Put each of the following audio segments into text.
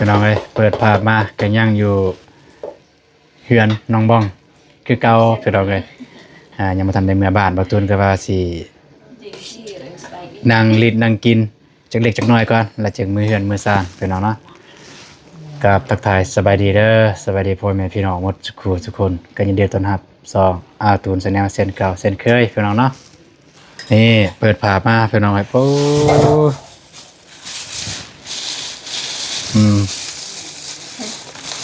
พี่น้องเลยเปิดภาพมากันย่างอยู่เฮือนน้องบ้องคือเก่าพี่น้องเลยยังมาทำในเมื่อบ้านบางตุนก็ว่าสินางลิดนางกินจักเล็กจักน้อยก่อนแล้วจึงมือเฮือนมือสร้างพี่น้องเนาะกับทักทายสบายดีเด้อสบายดีพ่อแม่พี่น้องหมดทุกคนก็ยินดีต้อนรับตูนแสดงเส้นเก่าเส้นเคยพี่น้องเนาะนี่เปิดภาพมาพี่น้องเลยโอ้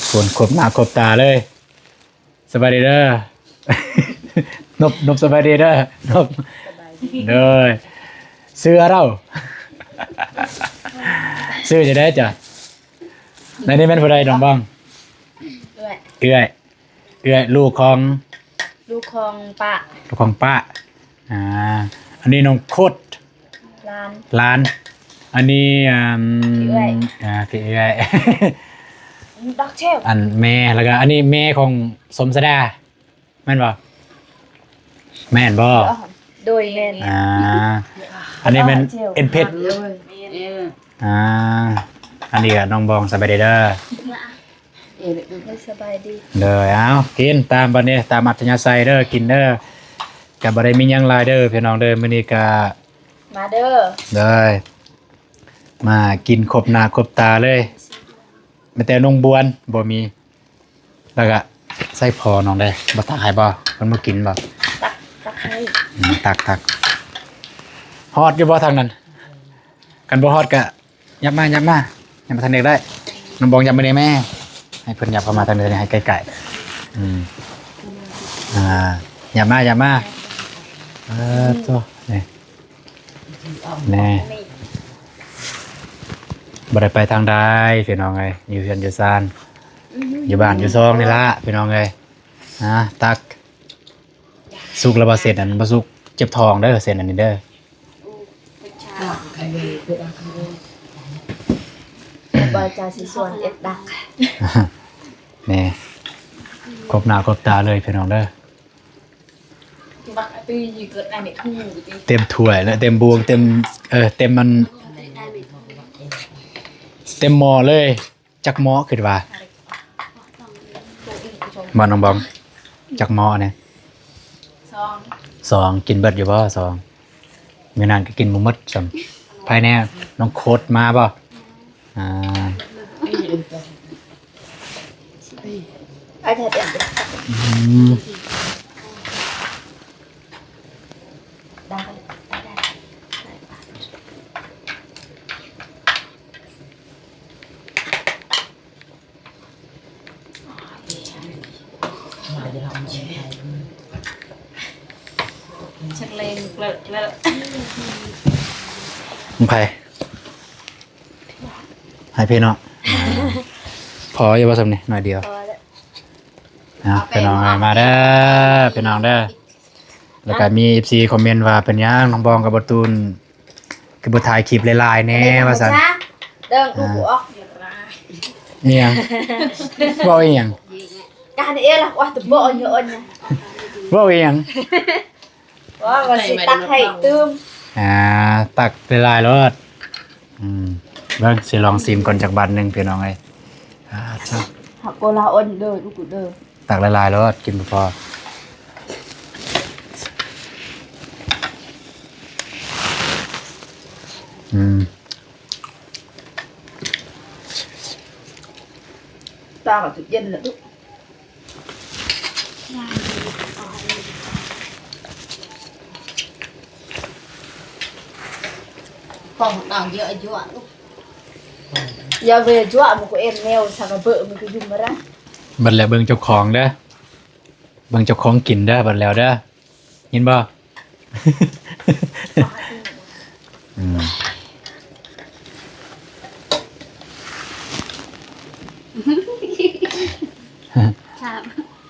คนครบหน้าครบตาเลยสบายดีเด้อนบสบายดีเด้อนบเด้อเสื้อเราซื้อจะได้จ้ะในนี้เป็นผู้ใดน้องบ้างเอื้อยลูกของป้าอันนี้น้องโคตรล้านอันนี้พี่เอื้อยด็อกเชลอันแม่แล้วก็อันนี้แม่ของสมสดาแม่นบ่แม่นบ่โดยแม่นอันนี้เป็นเอ็นเพชรอันนี้ก็น้องบองสบายดีเด้อสบายดีเด้อเอากินตามบัดนี้ตามอัธยาศัยเด้อกินเด้อก็บ่ได้มีหยังหลายเด้อพี่น้องเด้อมื้อนี้ก็มาเด้อมากินครบหน้าครบตาเลยแม้แต่นงบวนบ่มีแล้วก็ใส่พอน้องได้บ่ตักให้บ่เพิ่นบ่กินบ่ตักให้ตักฮอดอยู่บ่ทางนั้นกันบ่ฮอดก็ยับมาทางเด็กได้น้องบองยับมาได้แม่ให้เพิ่นยับเข้ามาทางเด็กให้ไกลๆยับมาตัวนี่บ่ได้ไปทางใดพี่น้องเอ้ยอยู่เฮือนอยู่ซ่านอยู่บ้านอยู่ซองนี่ล่ะพี่น้องเอ้ยตักสุกแล้วบ่เสร็จอันบ่สุกเจ็บท้องเด้อเส้นอันนี้เด้อบ่จ่าสิส่วนเอ็ดดักนี่ครบหน้าครบตาเลยพี่น้องเด้อเต็มถ้วยแล้วเต็มบวงเต็มมันเต็มหม้อเลยจักหม้อคิดว่าบ้านน้องบองจักหม้อเนี่ยสองกินเบิดอยู่บ่สองมื้อนั้นก็กินบ่หมดซ้ำภายในน้องโคตรมาบ่ไอ้แท้เด็ดชักเลงเลิกมึงไผให้พี่น้องพออยู่บ่ซ้ำนี่หน่อยเดียวพี่น้องมาเด้อพี่น้องเด้อแล้วก็มี FC คอมเมนต์ว่าเป็นหยังน้องบองกับบ่ตูนคือบ่ถ่ายคลิปหลายๆแน่ว่าซั่นเด้งลูกออกอีหยังเว้าอีหยังการเอล่ะว่าตะบ่เยอะนะเว้าอีหยังว่าสิตักให้ตื้มตักหลายๆรสเบิ่งสิลองซิมก่อนจากบัดนึงพี่น้องเอ้ยจ้าหักโกลาอ้นเด้อลูกเด้อตักหลายๆรสกินบ่พอตาก็จุดเย็นแล้วลูกphòng nào dựa dựa lúc giờ về dọa một cái em neo sao mà vợ mình cứ dùng mà ra บัดแล้วเบิ่งเจ้าของเด้อเบิ่งเจ้าของกินเด้อบัดแล้วเด้อยินบ่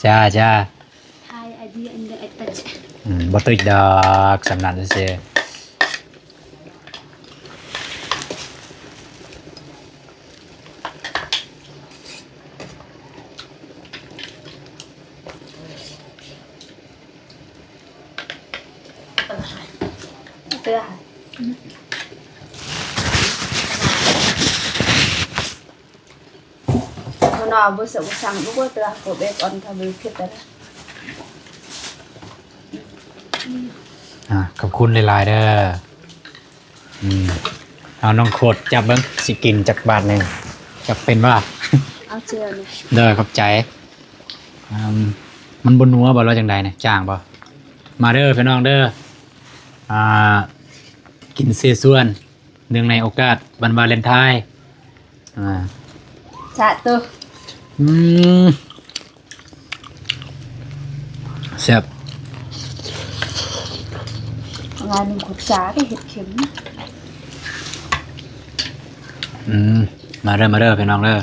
จ้าhai idea in the attach บ่ติดดอกสำนักซื่อเสื้อ นอนบ่สงสังลูกว่าตราโกเบกอนทำเป็นคิดแต่ ขอบคุณหลายๆเด้อเอาน้องโคตรจับเบิ้งสิกินจากบาทหนึ่งจับเป็นว่า เอาเจียวนี่ เด้อขอบใจมันบนนัวบ่เราจังใดเนี่ยจ้างบ่มาเด้อพี่น้องเด้อกินเสียส่วนเนื่องในโอกาสวันวาเลนไทน์ชาตัว แซ่บ งานหนึ่งขุดจ้าได้เห็ดเข็ม มาเด้อพี่น้องเด้อ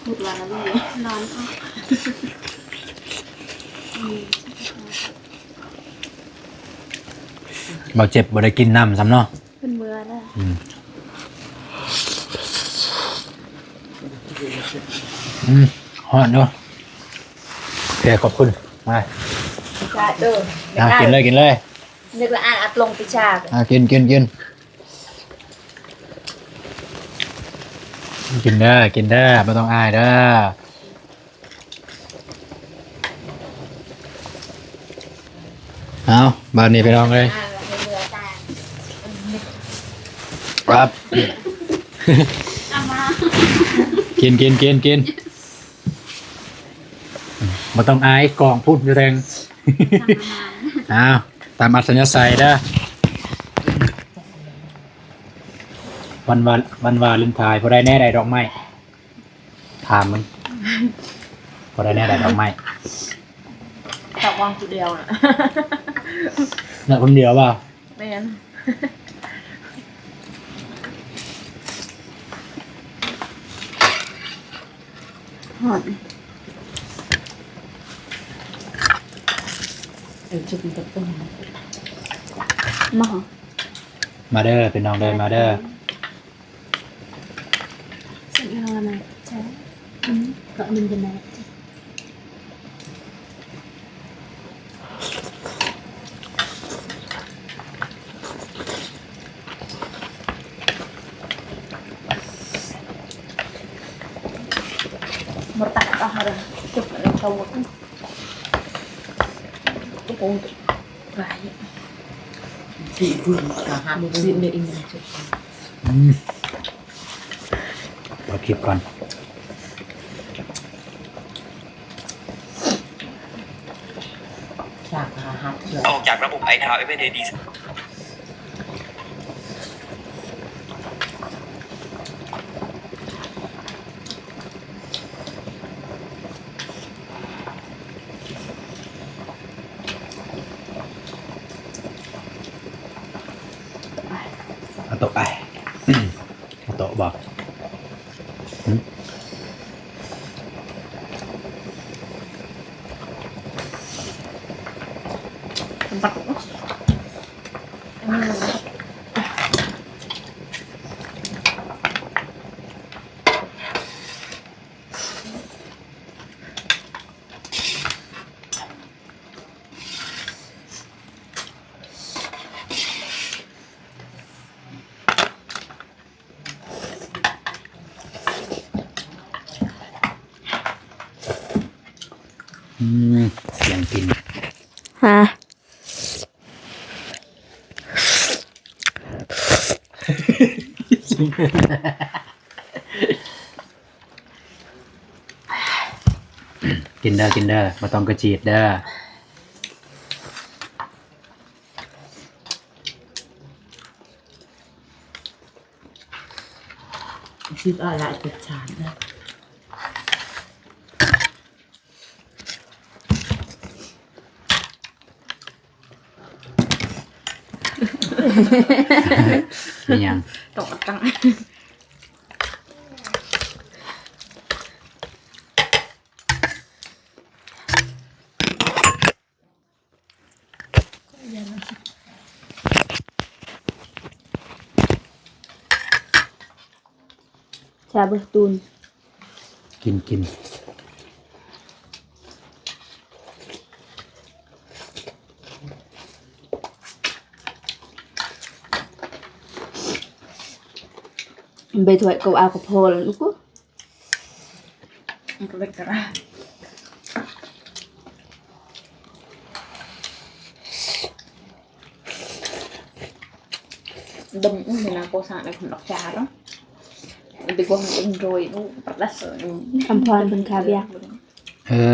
พูดว่าแล้วนี่นอนเอา บ่เจ็บบ่ได้กินน้ำซ้ำเนาะ เป็นเมื่อแล้ว ฮอดเนาะโอเคขอบคุณมา ชาตัว กินเลยนึกว่าอ่านอัดลงไปชา กินกินเด้อไม่ต้องอายเด้อเอาบ้านนี้ไปลองเลยครับ กินไม่ต้องอายกล่องพูดอยู่แรงเอาตามอัธยาศัยเด้อวันวาเลนไทน์พอได้แน่ได้ดอกไม้ถามมึงพอได้แน่ได้ดอกไม้ ตอกวางคนเดียวน่ะ น่ะคนเดียวเปล่า ไม่งั้นหอดจุดตัดต้นมาเด้อเป็นน้องเดินมาเด้อ เสร็จแล้วนะใช่ก็มันจะมา mertak harus cepat tahu kan itu banyak chị vừa cả hai một diện để in này เอาคลิปก่อน chả cả hạt ออกจากระบบไอทาวเอเวอร์เดดี เอาโต๊ะไปเอาโต๊ะบอกเสียงกิน ฮะ กินเด้อมาต้องกระจีดเด้อ ship ở lại cực chán đấy เป็นยัง ตกจัง ชาเบอร์ตูน กินไปถวยกับเอากับโพลลูกกู มันก็เลยกระ đâm cũng thì là cô sang này còn đọc trà đó đi qua mình rồi nó bắt đắt sợ อำพรเป็นคาเวีย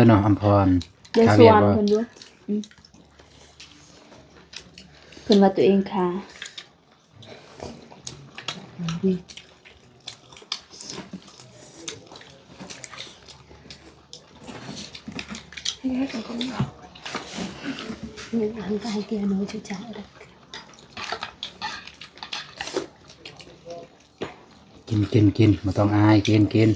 เนาะอัมพร เดี๋ยว คา ส เวียว ร บ่ เพิ่นด้วยเพิ่นว่าตัวเองค่ะ nhưng ăn cái kia nói cho cháu được กินบ่ต้องอายกิน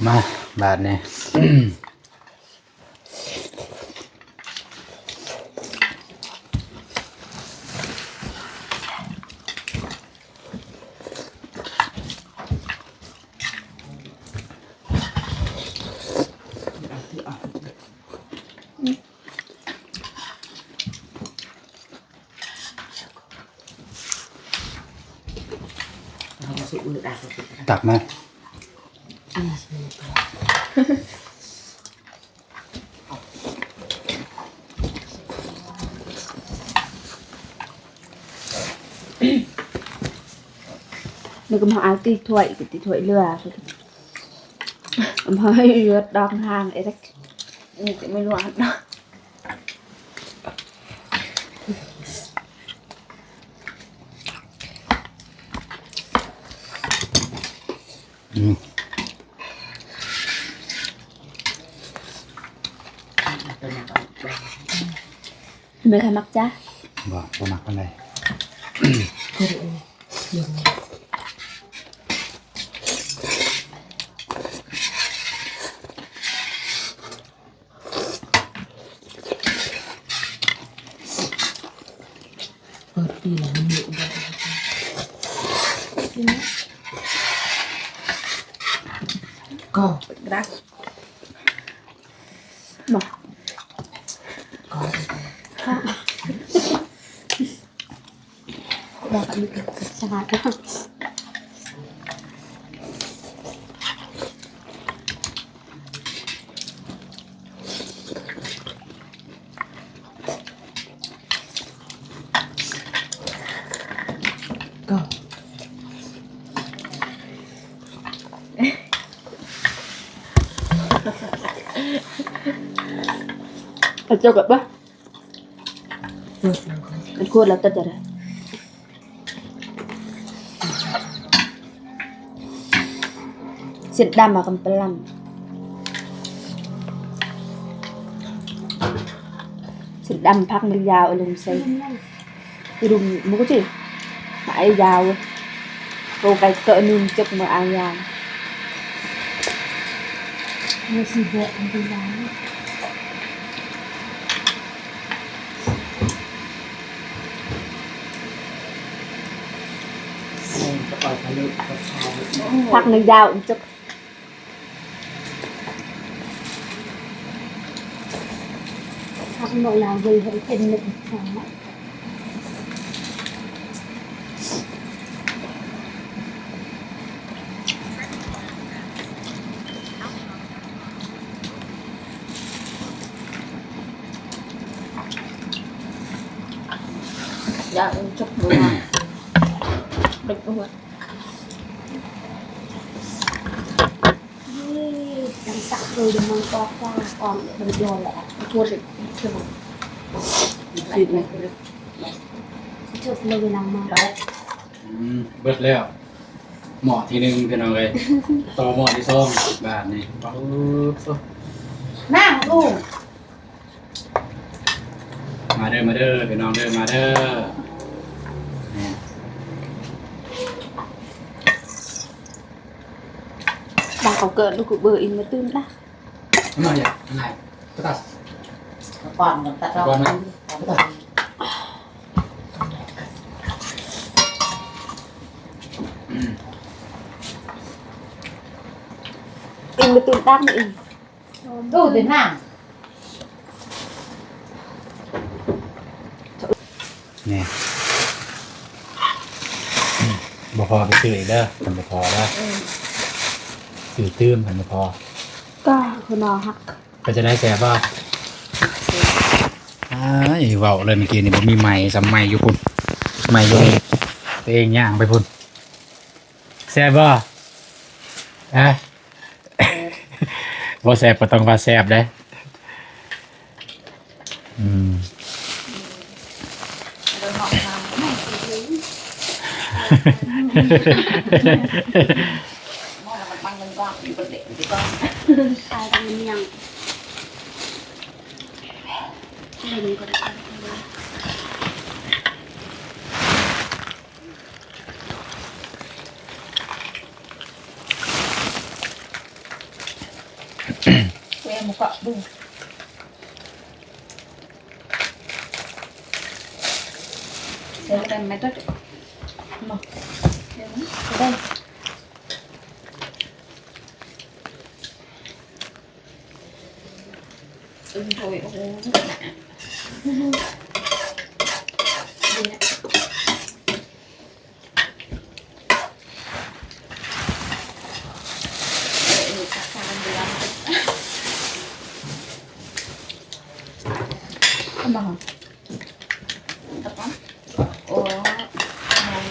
มาบาดเนี่ย nó sẽ ưa đạt được ตักมา นึกมาเอาตีถ้วยกับตีถ้วยเรือมาให้เรือดองห่างไอ้เด็กนี่จะไม่รู้อ่ะเนาะ ไม่เคยมักจ้ะ บ่มักปานใด เปิดปีแล้วมันอยู่ได้ก็รัก บอก ก็ บอกอันนี้ก็สะอาดแล้ว ก็ เอาเจ้ากับปะ เปิดแล้ว มันควรแล้วแต่จะได้เส้นดำมากันเป็นลำเส้นดำพักมันยาวเอาลงใส่รุมมุกจิหมายยาวโตไก่เกาะนึงจับมาอายาง ไม่สิเบะอันเป็นร้าน ก็ปล่อยไปเลยก็ชา พักมันยาวจับ ถ้าคุณบอกเราเลยให้เป็นหนึ่งสอง ยาวจับหัวดึกหัว ดังสักเลยมันก็กว้างอ่อนมันโยนแหละ ทั่วดึกทั่ว ติดไหม จบเลยเวลามา เบิดแล้วหมอที่หนึ่งพี่น้องเลยต่อหมอที่สองบาทนี่ปุ๊บ นั่งลูก มาเด้อพี่น้องเด้อมาเด้อนี่ บางเขาเกิดลูกกูเบอร์อินมาตื้นละ ทำไมอ่ะทำไมก็ตัด ก่อนตัดเรา ก่อนไหม อินมาตื้นตั้งอิน ดูเดี๋ยวนั่ง นี่บ่พอไปซื้ออีกเด้อมันบ่พอแล้วซื้อตื้มมันบ่พอ ก็คนนอหัก ก็จะได้แซ่บบ่เว้าเลยเมื่อกี้นี่บ่มีไม้สำไม้อยู่พุ่นไม้อยู่นี่ตัวเองย่างไปพุ่นแซ่บบ่ฮะ บ่แซ่บก็ต้องว่าแซ่บเด้อืม rồi họ làm cái này thì thứ mong là mình băng lên con thì bật điện thì con ตายเป็นยังเล่นก็ได้ quê một cọ bưng xem đây máy tất mà đây thôi ô không bằng tập lắm ồ này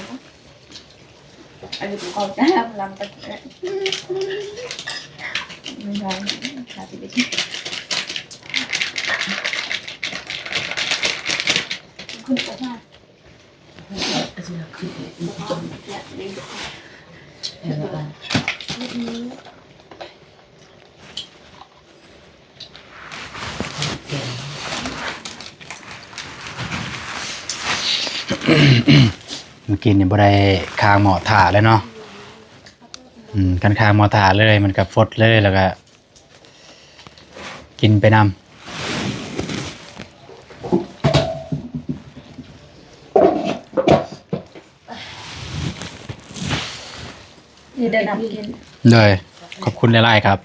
anh cũng còn cái làm tập mình làm sao thì biết không có sao dạ điเมื่อกี้นี่บ่ได้คางหมอถ่าเลยเนาะกันคางหมอถ่าเลยมันก็ฟดเลยแล้วก็กินไปนำ như đây nằm kia เลยขอบคุณหลายๆครับ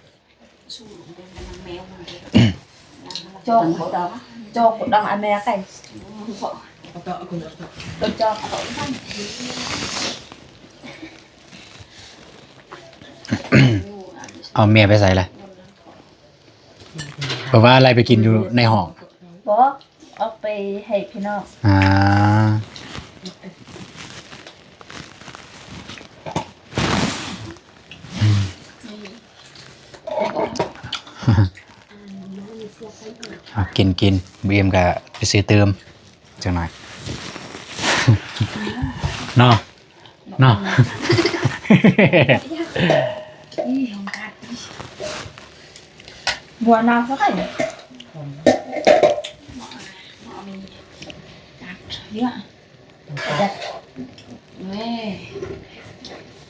cho một đó cho một đằng ăn mè cái tôi cho cậu เอาเมียไปใส่เลยบอกว่าอะไรไปกินอยู่ในห้อง bó ởไปให้พี่น้อง อ่า กินบีมก็ไปซื้อเติมจังหน่อย เนาะ mùa nào có cái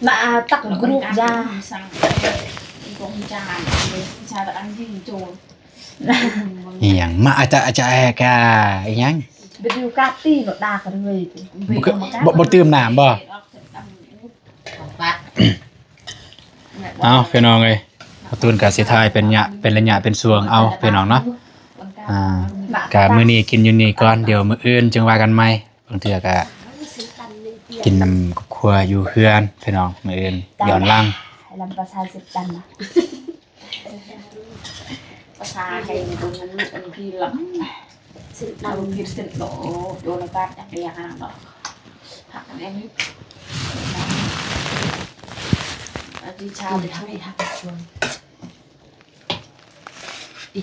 mà tắt group ra sang con trai trai là ăn gì trồn อีหยังมาอาจจะกะอีหยัง video cắt ti nó đa cả người บ่ตื่มน้ำบ่ ปัด เอาพี่น้องเอ้ยเอาตูนกับสิทายเป็นระยะเป็นส่วงเอาพี่น้องเนาะกะมื้อนี้กินอยู่นี่ก่อนเดี๋ยวมื้ออื่นจึงว่ากันใหม่บางเทื่อก็กินนำครอบครัวอยู่เฮือนพี่น้องมื้ออื่นย้อนหลัง hay làm bà sai dịch đần à có xa hay người tôi ăn khi lắm nào khi sinh độ đồ là cát chặt đè hàng đó hạt anh em hết đi chào thì thằng này hạt luôn đi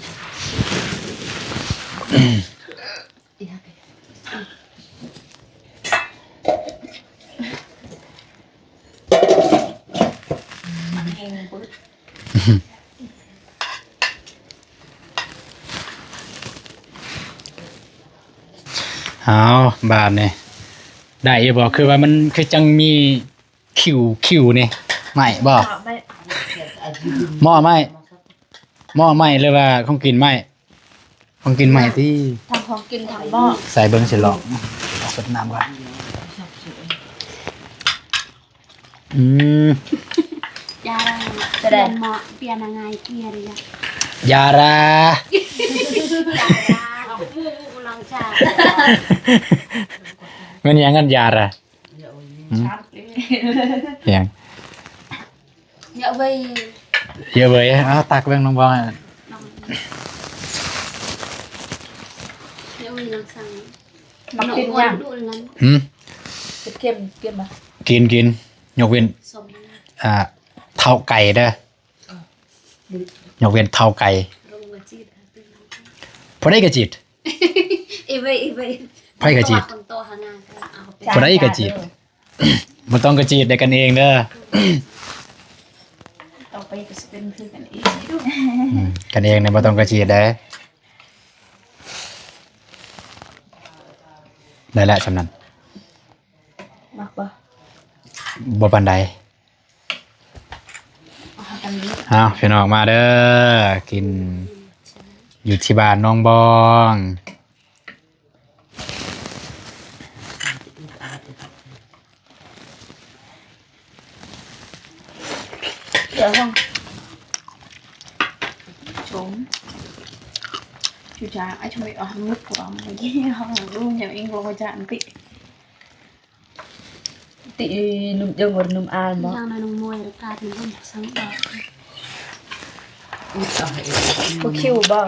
เอาบาทนี่ได้อีบ่คือว่ามันคือจังมีคิวนี่ไม่บ่ ไม่ หม้อไม่หรือว่าของกินไม่ของกินไม่ที่ ทำของกินทำหม้อ ใส่เบิ่งสิลองสดน้ำก่อนอืม ยาอะไรเปลี่ยนเหมาะเปลี่ยนยังไงเปลี่ยนยัง ยารา ยาเอาผู้ลองชา มันยังกันยาราหืม ชัดเลย ยัง เยอะไป เยอะเว้ยเอาตักเบิ่งน้องบอล ลองเยอะไปลองสั่ง มักกินย่าง ดูนั้น หืม เค็มเค็มป่ะ กินยกเว้น สม เท้าไก่เด้อยกเว้นเท้าไก่ ลงมาจีด พอได้กระจิต อีเวอีเว ไผกระจิต คนโตหางานเอาไป บ่ได้กระจิตมันต้องกระจิตได้กันเองเด้อ ต่อไปก็จะเป็นคือกันเอง กันเองเนี่ยบ่ต้องกระจิตได้ได้แล้วสำนั้น มักป่ะ บ่ปานใด เอากันนี้ อ้าวพี่น้องมาเด้อกินอยู่ที่บ้านน้องบอง เดี๋ยวห้องชมchú cha ai chuẩn bị ở hàng nước của ông cái gì không luôn nhà anh lo cha anh tị nụm dương còn nụm an ย่า mà งน้องมวยหรือการมันต้องสังบอก có kêu bao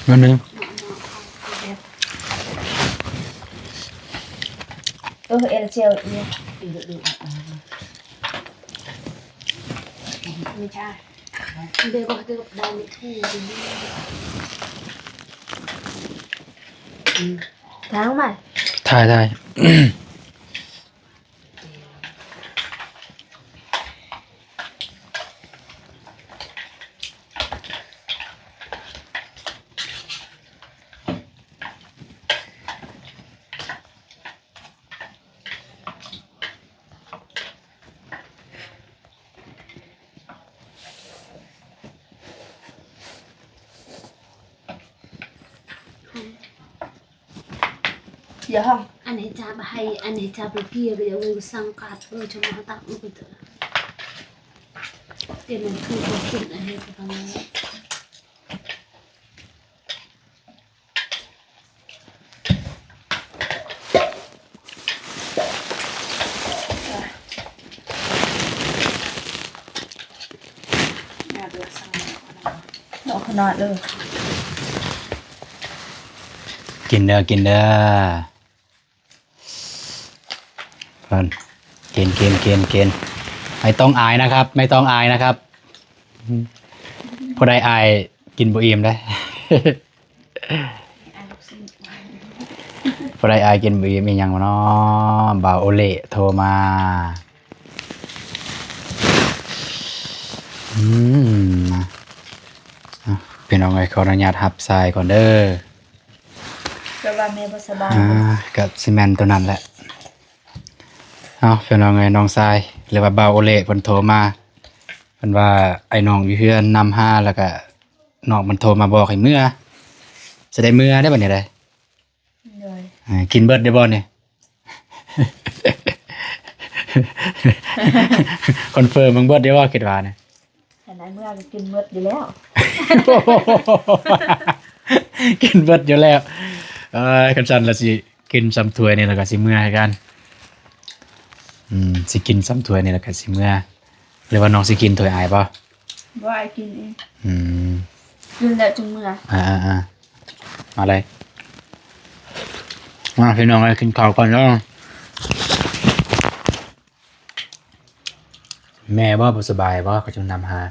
นั่นนึง em treo đi mình cha เดี๋ยวก็จะกับได้ไม่ถูก tháng mà ถ่ายได้ giờ không อันไหนจะไปให้อันไหนจะไปเพียร์เดี๋ยวเราสังกัดจะมาตักอุปถัมภ์เดี๋ยวมันคือความสุขอะไรประมาณนี้ nhà được sang nó không nói được กินเด้อเพิ่นกินไม่ต้องอายนะครับ ไม่ต้องอายนะครับผู้ใดอายกินบ่อิ่มได้ ผู้ใดอายกินบ่อิ่มอีหยังวะเนาะบ่าวโอเล่โทรมาอ่ะพี่น้องเอ้ยขออนุญาตรับสายก่อนเด้อ cho ba mẹ bà sa ba กับซีเมนต์ตัวนั้นแหละเอาเพื่อนน้องไงน้องทรายหรือว่าบ่าวโอเล่เพิ่นโทรมาเพิ่นว่าไอ้น้องอยู่เฮือนนำห้าแล้วก็น้องมันโทรมาบอกให้เมื่อจะได้เมื่อได้บัดนี้ได้ rồi กินเบิดได้บ่เนี่ย คอนเฟิร์มมึงเบิดได้บ่คิดว่าเนี่ย thằng này mới ăn kinh mượt đi léo กินเบิดอยู่แล้วคันซั่นละสิกินซ้ำถ้วยนี่แล้วก็สิเมื่อให้กันสิกินซ้ำถ้วยนี่แล้วก็สิเมื่อหรือว่าน้องสิกินถ้วยอายบ่ có ai kinh đi อืม kinh lại trong mưa มาเลยมาพี่น้องเลยกินข้าวก่อนแล้วแม่บ่สบายบ่ก็จะนำหา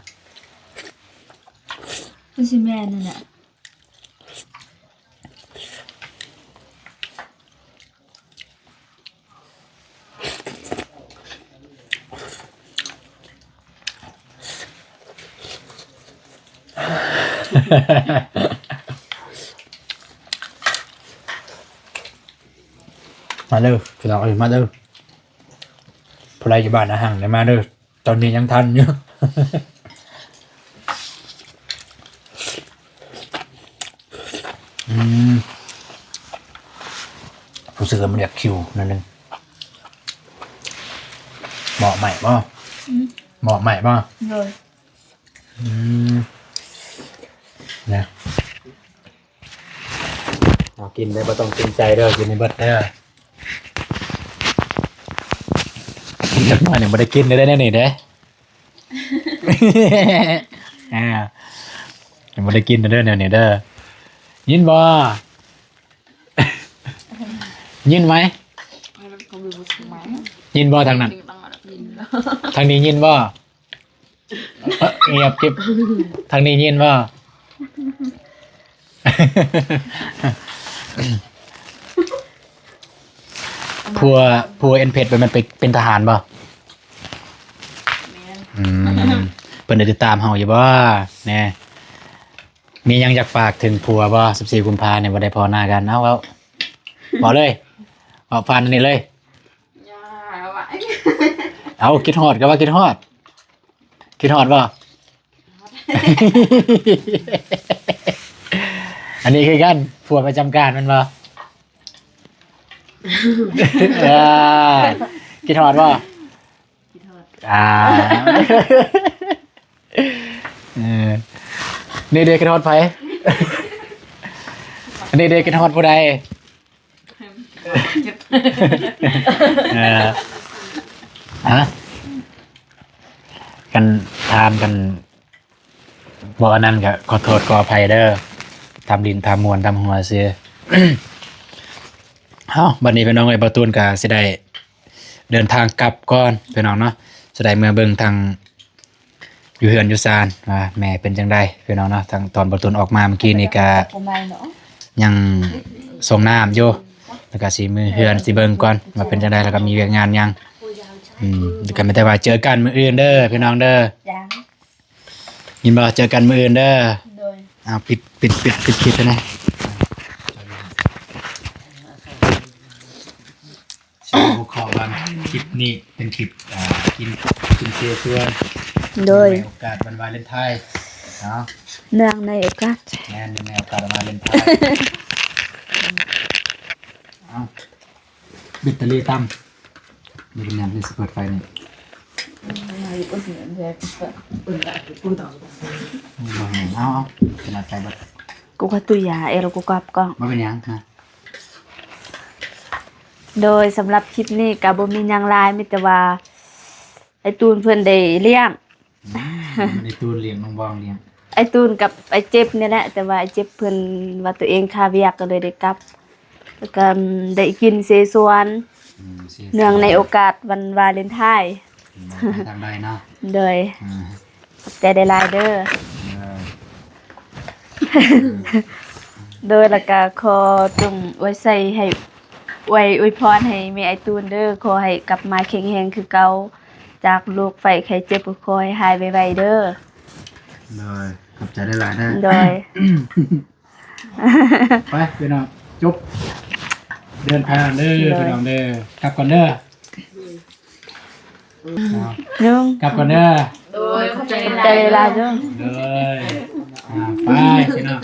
cái gì mẹ này nè มาเด้อพี่น้องเอ้ยมาเด้อผู้ใดอยู่บ้านนะห่างได้มาเด้อตอนนี้ยังทันอยู่ รู้สึกว่ามันอยากคิวนั่นนึงเหมาะใหม่ป่ะเหมาะใหม่ป่ะ เลย นะเอากินได้บ่ต้องเกรงใจเด้อกินในเบิดเด้อกินจักหน่อยเนี่ยบ่ได้กินได้แน่นี่เด้ ยังบ่ได้กินเด้อเนี่ยเด้อยินบ่ ยินไหมยินบ่ทางนั้นทางนี้ยินบ่เงียบกิ๊บทางนี้ยินบ่ พัวเอ็นเพชรมันเป็นทหารบ่เพิ่นได้ติดตามเฮาอยู่บ่แน่มีหยังอยากฝากถึงผัวบ่14กุมภาพันธ์เนี่ยบ่ได้พอหน้ากันเอาบอกเลยเอาฟันนี่เลย ย่าไว้ เอาคิดฮอดก็ว่าคิดฮอดบ่ อันนี้คือกันผัวประจำการมันบ่ คิดฮอดบ่นี่เด็กคิดฮอดไผ อันนี้เด็กคิดฮอดผู้ใด ฮะกันทานกันบอกอันนั้นก็ขอโทษขออภัยเด้อทำดินทำมวลทำหัวเสีย เฮ้าบัดนี้พี่น้องไอ้ประตูนก็สิได้เดินทางกลับก่อนพี่น้องเนาะสิได้เมื่อเบิ่งทางอยู่เฮือนอยู่ซานว่าแม่เป็นจังไดพี่น้องเนาะทางตอนประตูนออกมาเมื่อกี้นี่ก็ยังส่งน้ำอยู่แล้วก็สิมือเฮือนสิเบิ่งก่อนว่าเป็นจังไดแล้วก็มีเวียกงานยังแล้วก็ไม่ได้ว่าเจอกันมื้ออื่นเด้อพี่น้องเด้อ จ้า ยินบ่เจอกันมื้ออื่นเด้อ โดย อ้าวปิดคลิปนะชื่อหัวข้อวันคลิปนี้เป็นคลิปกินเสียส่วน โดย ในโอกาสวันวาเลนไทน์เนาะ เนื่องในโอกาส แน่ในโอกาสวันวาเลนไทน์เอาแบตเตอรี่ต่ำนี่เป็นงานที่สเปิดไฟนี่เอาขนาดไฟเบิด กูก็ตุยาเอเรากูกลับก่อน มาเป็นหยังฮะ โดยสำหรับคลิปนี้ก็บ่มีหยังหลายมีแต่ว่าไอ้ตูนเพิ่นได้เลี้ยง ในตูนเลี้ยงน้องบองเลี้ยง ไอ้ตูนกับไอ้เจ็บนี่แหละแต่ว่าไอ้เจ็บเพิ่นว่าตัวเองคาเวียกก็เลยได้กลับแล้วก็ได้กินเสสวน เนื่องในโอกาสวันวาเลนไทน์ ทางใดเนาะ โดยขอบใจได้หลายเด้อโดยแล้วก็ขอจงไว้ใส่ให้ไว้อวยพรให้แม่ไอ้ตูนเด้อขอให้กลับมาแข็งแรงคือเก่าจากโรคไข้ไข้เจ็บก็ขอให้หายไวๆเด้อ เลยขอบใจได้หลายนะ โดย ไปพี่น้องจบเดินทางเด้อพี่น้องเด้อกลับก่อนเด้อ นึ่ง กลับก่อนเด้อ โดยเข้าใจ ใจหลายเด้อ เลยไปพี่น้อง